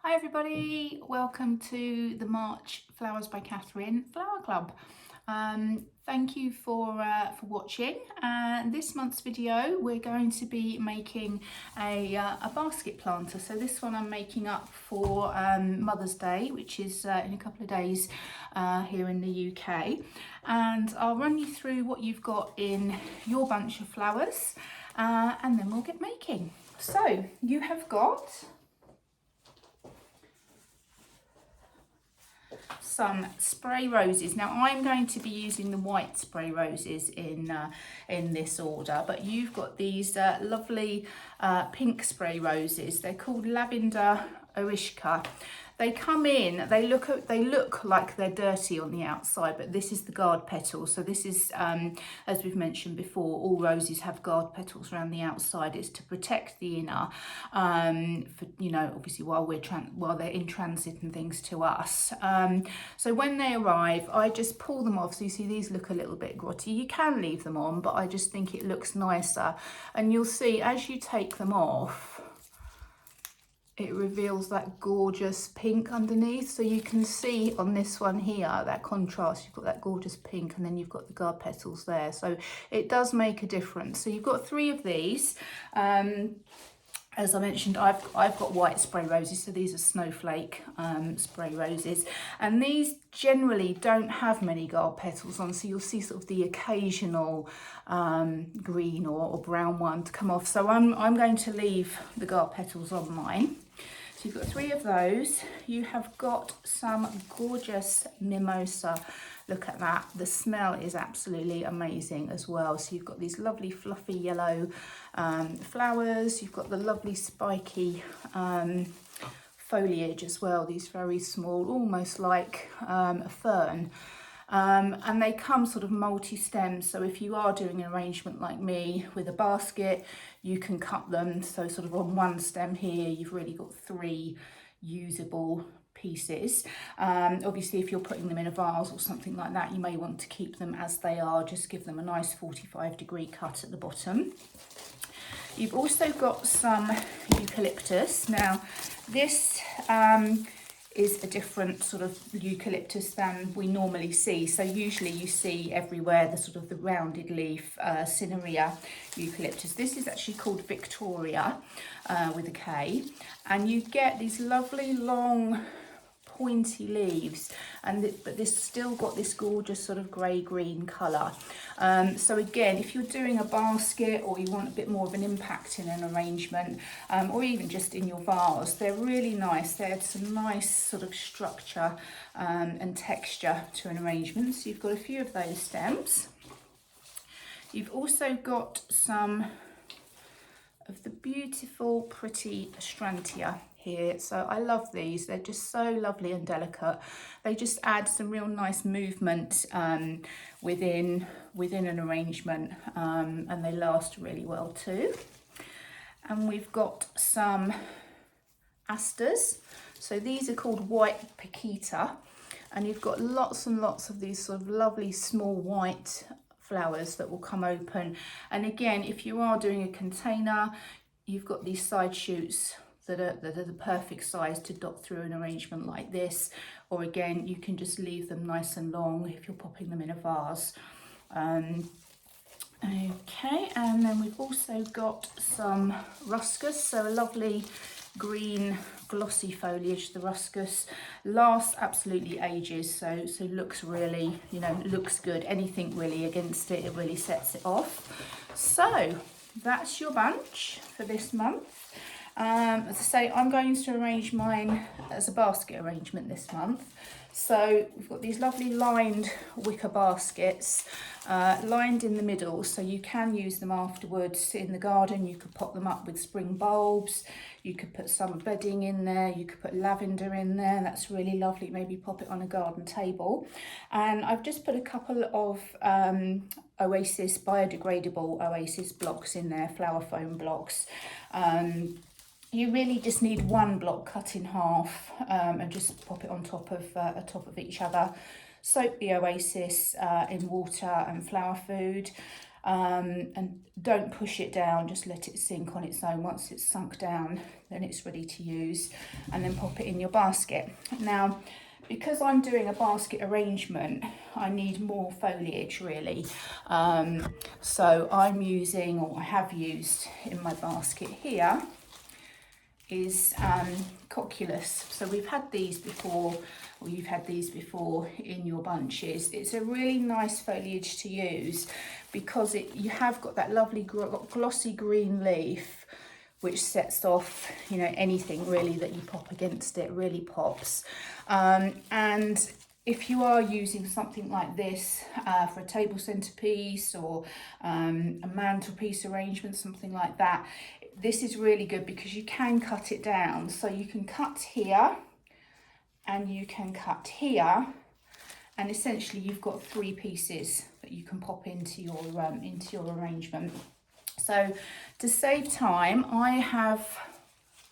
Hi everybody, welcome to the March Flowers by Catherine Flower Club. Thank you for watching. This month's video we're going to be making a basket planter. So this one I'm making up for Mother's Day, which is in a couple of days here in the UK. And I'll run you through what you've got in your bunch of flowers and then we'll get making. So you have got some spray roses. Now I'm going to be using the white spray roses in this order, but you've got these lovely pink spray roses. They're called Lavender Oishka. They come in, they look like they're dirty on the outside, but this is the guard petals. So this is, as we've mentioned before, all roses have guard petals around the outside. It's to protect the inner, for, you know, obviously while they're in transit and things to us. So when they arrive, I just pull them off. So you see these look a little bit grotty. You can leave them on, but I just think it looks nicer. And you'll see as you take them off, it reveals that gorgeous pink underneath. So you can see on this one here, that contrast, you've got that gorgeous pink and then you've got the guard petals there. So it does make a difference. So you've got 3 of these. As I mentioned, I've got white spray roses, so these are snowflake spray roses, and these generally don't have many guard petals on, so you'll see sort of the occasional green or brown one to come off. So I'm going to leave the guard petals on mine. So you've got 3 of those. You have got some gorgeous mimosa. Look at that. The smell is absolutely amazing as well. So you've got these lovely fluffy yellow flowers. You've got the lovely spiky foliage as well. These very small, almost like a fern. And they come sort of multi-stem, so if you are doing an arrangement like me with a basket, you can cut them so sort of on one stem here you've really got 3 usable pieces. Obviously if you're putting them in a vase or something like that, you may want to keep them as they are, just give them a nice 45-degree cut at the bottom. You've also got some eucalyptus. Now this is a different sort of eucalyptus than we normally see. So usually you see everywhere the sort of the rounded leaf cinerea eucalyptus. This is actually called Victoria with a K, and you get these lovely long pointy leaves, and but this still got this gorgeous sort of grey-green colour. So again, if you're doing a basket or you want a bit more of an impact in an arrangement, or even just in your vase, they're really nice. They add some nice sort of structure and texture to an arrangement. So you've got a few of those stems. You've also got some of the beautiful, pretty Astrantia here. So I love these. They're just so lovely and delicate. They just add some real nice movement within an arrangement, and they last really well too. And we've got some asters. So these are called white Paquita, and you've got lots and lots of these sort of lovely small white flowers that will come open. And again, if you are doing a container, you've got these side shoots that are the perfect size to dot through an arrangement like this, or again you can just leave them nice and long if you're popping them in a vase. Okay, and then we've also got some ruscus, so a lovely green glossy foliage. The ruscus lasts absolutely ages, so looks really, you know, looks good. Anything really against it, it really sets it off. So that's your bunch for this month. As I say, I'm going to arrange mine as a basket arrangement this month. So we've got these lovely lined wicker baskets, lined in the middle, so you can use them afterwards in the garden. You could pop them up with spring bulbs, you could put some bedding in there, you could put lavender in there, that's really lovely. Maybe pop it on a garden table. And I've just put a couple of Oasis, biodegradable Oasis blocks in there, flower foam blocks. You really just need 1 block cut in half, and just pop it on top of each other. Soak the Oasis in water and flower food. and don't push it down, just let it sink on its own. Once it's sunk down, then it's ready to use, and then pop it in your basket. Now, because I'm doing a basket arrangement, I need more foliage really. So I'm using, or I have used in my basket here, is Cocculus. So we've had these before, or you've had these before in your bunches. It's a really nice foliage to use because you have got that lovely glossy green leaf, which sets off, you know, anything really that you pop against it, really pops. And if you are using something like this for a table centerpiece or a mantelpiece arrangement, something like that, this is really good because you can cut it down. So you can cut here and you can cut here, and essentially you've got 3 pieces that you can pop into your arrangement. So to save time, I have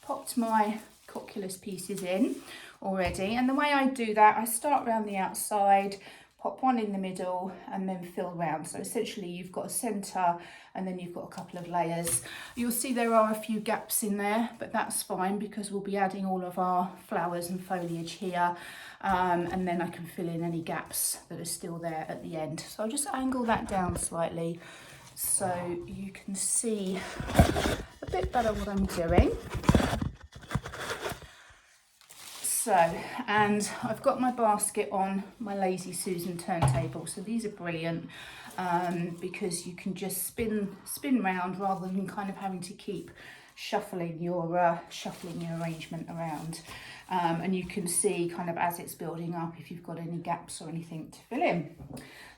popped my Cocculus pieces in already, and the way I do that, I start around the outside, pop one in the middle, and then fill round. So essentially you've got a centre and then you've got a couple of layers. You'll see there are a few gaps in there, but that's fine because we'll be adding all of our flowers and foliage here, and then I can fill in any gaps that are still there at the end. So I'll just angle that down slightly so you can see a bit better what I'm doing. So, and I've got my basket on my Lazy Susan turntable. So these are brilliant because you can just spin round rather than kind of having to keep shuffling your arrangement around. And you can see kind of as it's building up if you've got any gaps or anything to fill in.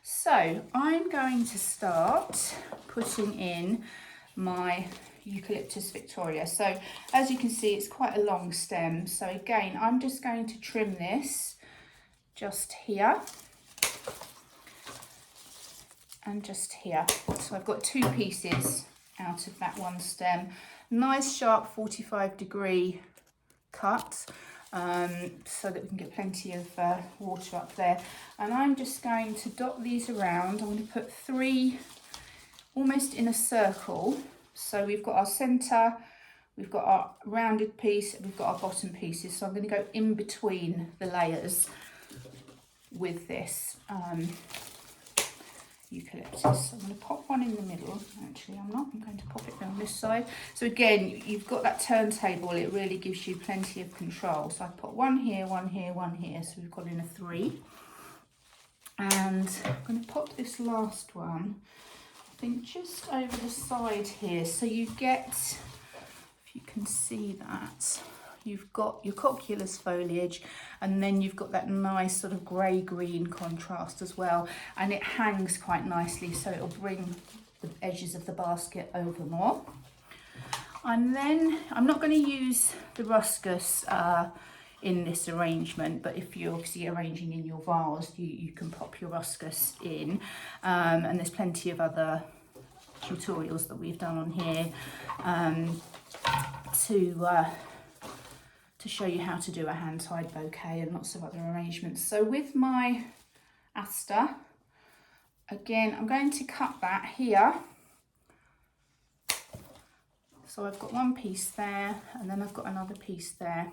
So I'm going to start putting in my Eucalyptus Victoria. So as you can see, it's quite a long stem. So again, I'm just going to trim this just here and just here. So I've got 2 pieces out of that one stem. Nice sharp 45-degree cut, so that we can get plenty of water up there. And I'm just going to dot these around. I'm going to put 3 almost in a circle. So we've got our centre, we've got our rounded piece, we've got our bottom pieces. So I'm going to go in between the layers with this eucalyptus. So I'm going to pop one in the middle. Actually, I'm not. I'm going to pop it down this side. So again, you've got that turntable. It really gives you plenty of control. So I put one here, one here, one here. So we've got in a 3. And I'm going to pop this last one, I think, just over the side here. So you get, if you can see that, you've got your Cocculus foliage, and then you've got that nice sort of grey-green contrast as well, and it hangs quite nicely, so it'll bring the edges of the basket over more. And then I'm not going to use the Ruscus in this arrangement, but if you're obviously arranging in your vase, you can pop your Ruscus in, and there's plenty of tutorials that we've done on here to show you how to do a hand-tied bouquet and lots of other arrangements. So with my aster, again, I'm going to cut that here. So I've got one piece there, and then I've got another piece there.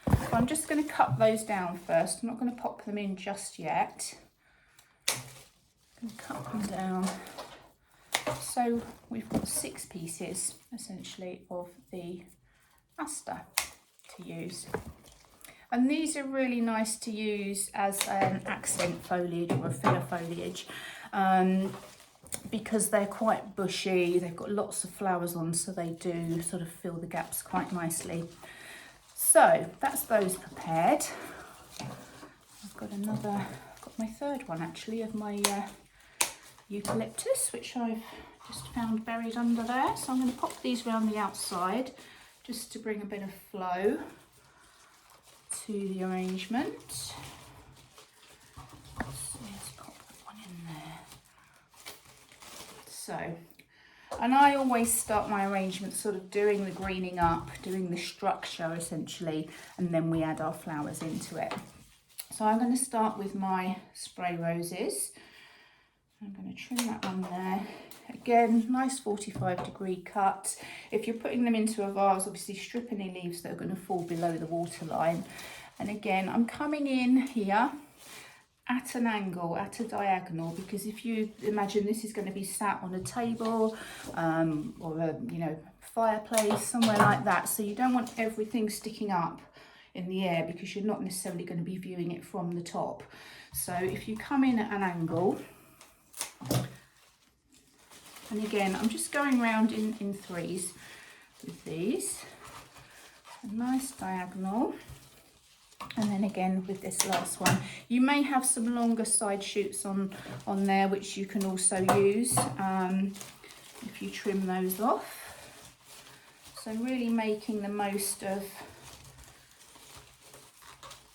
So I'm just going to cut those down first. I'm not going to pop them in just yet. I'm going to cut them down. So we've got 6 pieces, essentially, of the aster to use. And these are really nice to use as an accent foliage or a filler foliage, because they're quite bushy, they've got lots of flowers on, so they do sort of fill the gaps quite nicely. So that's those prepared. I've got my 3rd one actually of my eucalyptus, which I've just found buried under there. So I'm going to pop these around the outside just to bring a bit of flow to the arrangement. So let's pop that one in there. So, and I always start my arrangement sort of doing the greening up, doing the structure essentially, and then we add our flowers into it. So I'm going to start with my spray roses. I'm going to trim that one there. Again, nice 45-degree cut. If you're putting them into a vase, obviously strip any leaves that are going to fall below the waterline. And again, I'm coming in here at an angle, at a diagonal, because if you imagine this is going to be sat on a table or a fireplace, somewhere like that, so you don't want everything sticking up in the air because you're not necessarily going to be viewing it from the top. So if you come in at an angle, and again I'm just going round in threes with these, a nice diagonal. And then again with this last one, you may have some longer side shoots on there, which you can also use if you trim those off. So really making the most of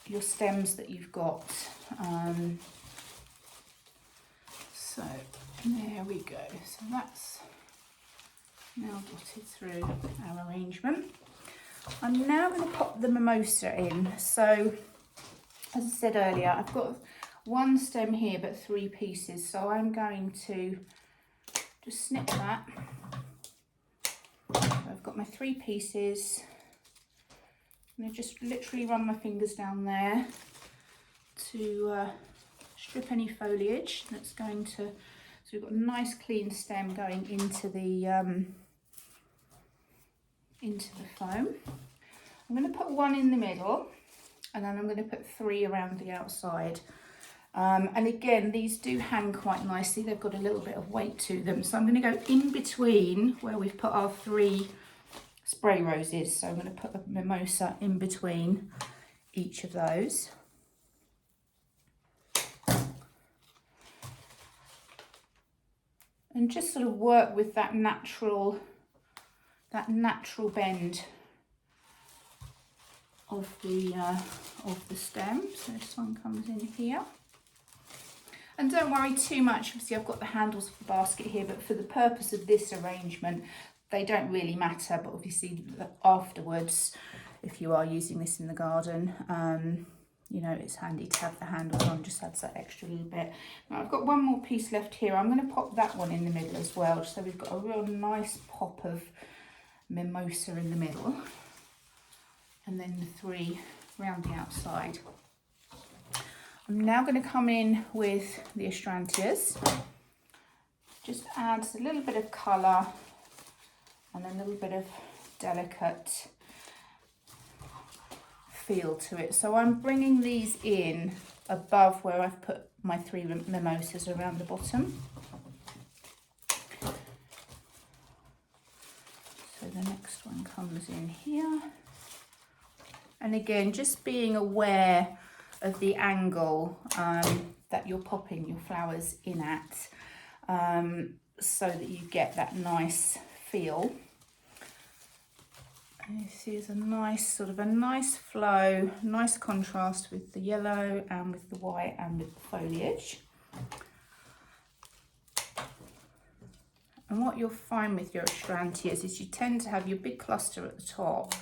your stems that you've got. So there we go. So that's now dotted through our arrangement. I'm now going to pop the mimosa in. So as I said earlier, I've got one stem here but 3 pieces, so I'm going to just snip that. So I've got my 3 pieces. I'm going to just literally run my fingers down there to strip any foliage that's going to, so we've got a nice clean stem going into the foam. I'm going to put 1 in the middle, and then I'm going to put 3 around the outside. And again, these do hang quite nicely. They've got a little bit of weight to them. So I'm going to go in between where we've put our 3 spray roses. So I'm going to put a mimosa in between each of those. And just sort of work with that natural bend of the stem. So this one comes in here. And don't worry too much, obviously I've got the handles for the basket here, but for the purpose of this arrangement, they don't really matter. But obviously afterwards, if you are using this in the garden, it's handy to have the handles on, just adds that extra little bit. Now I've got one more piece left here. I'm going to pop that one in the middle as well, so we've got a real nice pop of mimosa in the middle, and then the 3 round the outside. I'm now going to come in with the Astrantias. Just adds a little bit of colour and a little bit of delicate feel to it. So I'm bringing these in above where I've put my 3 mimosas around the bottom. So the next one comes in here. And again, just being aware of the angle that you're popping your flowers in at, so that you get that nice feel. And you see there's a nice flow, nice contrast with the yellow and with the white and with the foliage. And what you'll find with your Astrantias is you tend to have your big cluster at the top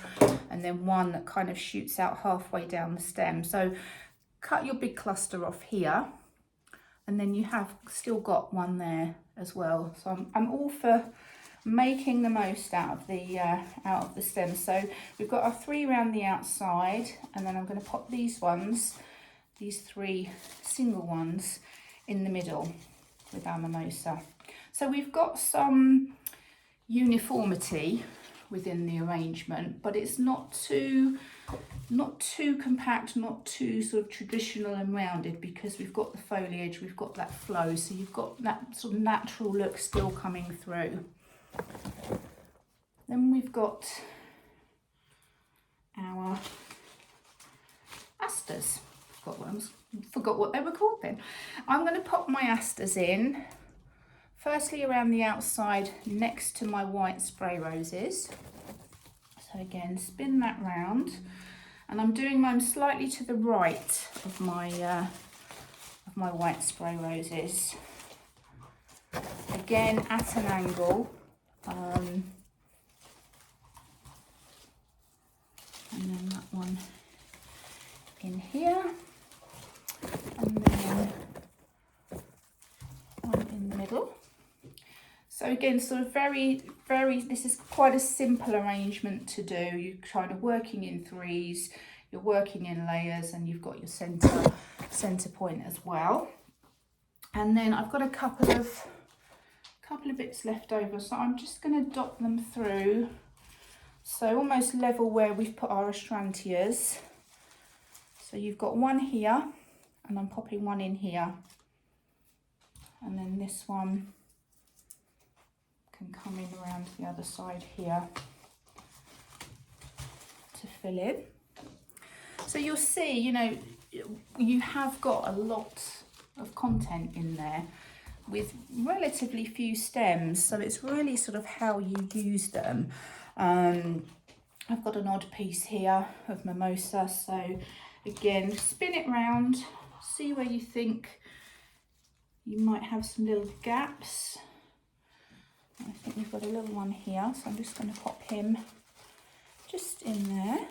and then one that kind of shoots out halfway down the stem. So cut your big cluster off here, and then you have still got one there as well. So I'm all for making the most out of the stem. So we've got our 3 around the outside, and then I'm going to pop these 3 single ones in the middle with our mimosa. So we've got some uniformity within the arrangement, but it's not too compact, not too sort of traditional and rounded, because we've got the foliage, we've got that flow, so you've got that sort of natural look still coming through. Then we've got our asters. Forgot what they were called then. I'm going to pop my asters in, firstly around the outside next to my white spray roses. So again, spin that round, and I'm doing mine slightly to the right of my white spray roses. Again, at an angle. And then that one in here, and then one in middle. So again, sort of very, this is quite a simple arrangement to do. You're kind of working in threes, you're working in layers, and you've got your center point as well. And then I've got a couple of bits left over, so I'm just going to dot them through. So almost level where we've put our astrantias. So you've got one here, and I'm popping one in here. And then this one can come in around the other side here to fill in. So you'll see, you know, you have got a lot of content in there with relatively few stems, so it's really sort of how you use them. I've got an odd piece here of mimosa, so again, spin it round, see where you think you might have some little gaps. I think we've got a little one here, so I'm just going to pop him just in there.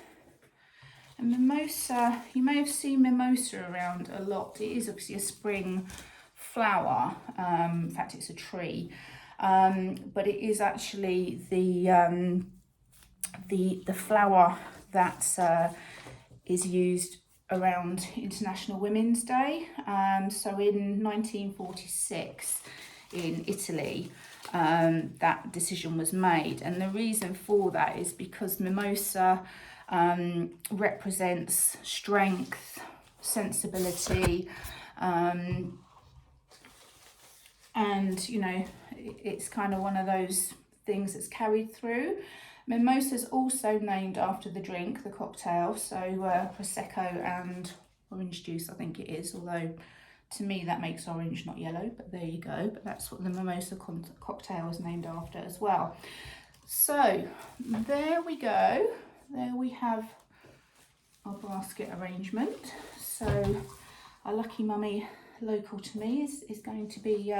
And mimosa, you may have seen mimosa around a lot. It is obviously a spring flower. In fact, it's a tree, but it is actually the flower that is used around International Women's Day. So in 1946 in Italy, that decision was made, and the reason for that is because mimosa represents strength, sensibility, and you know, it's kind of one of those things that's carried through. Mimosa is also named after the drink, the cocktail, so Prosecco and orange juice, I think it is, although to me that makes orange, not yellow, but there you go. But that's what the mimosa cocktail is named after as well. So there we go. There we have our basket arrangement. So our lucky mummy local to me is going to be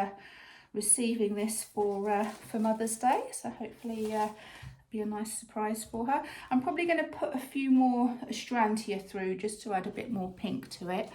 receiving this for Mother's Day. So hopefully be a nice surprise for her. I'm probably going to put a few more astrantia through just to add a bit more pink to it.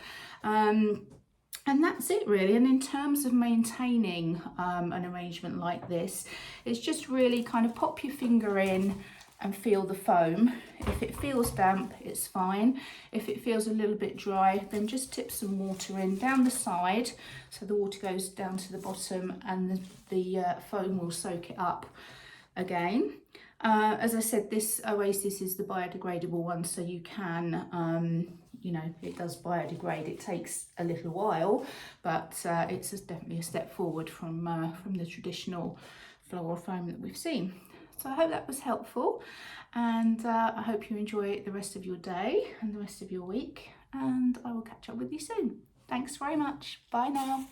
And that's it really. And in terms of maintaining an arrangement like this, it's just really kind of pop your finger in and feel the foam. If it feels damp, it's fine. If it feels a little bit dry, then just tip some water in down the side, so the water goes down to the bottom and the foam will soak it up again. As I said, this Oasis is the biodegradable one, so you can, you know, it does biodegrade. It takes a little while, but it's definitely a step forward from the traditional floral foam that we've seen. So I hope that was helpful, and I hope you enjoy the rest of your day and the rest of your week, and I will catch up with you soon. Thanks very much. Bye now.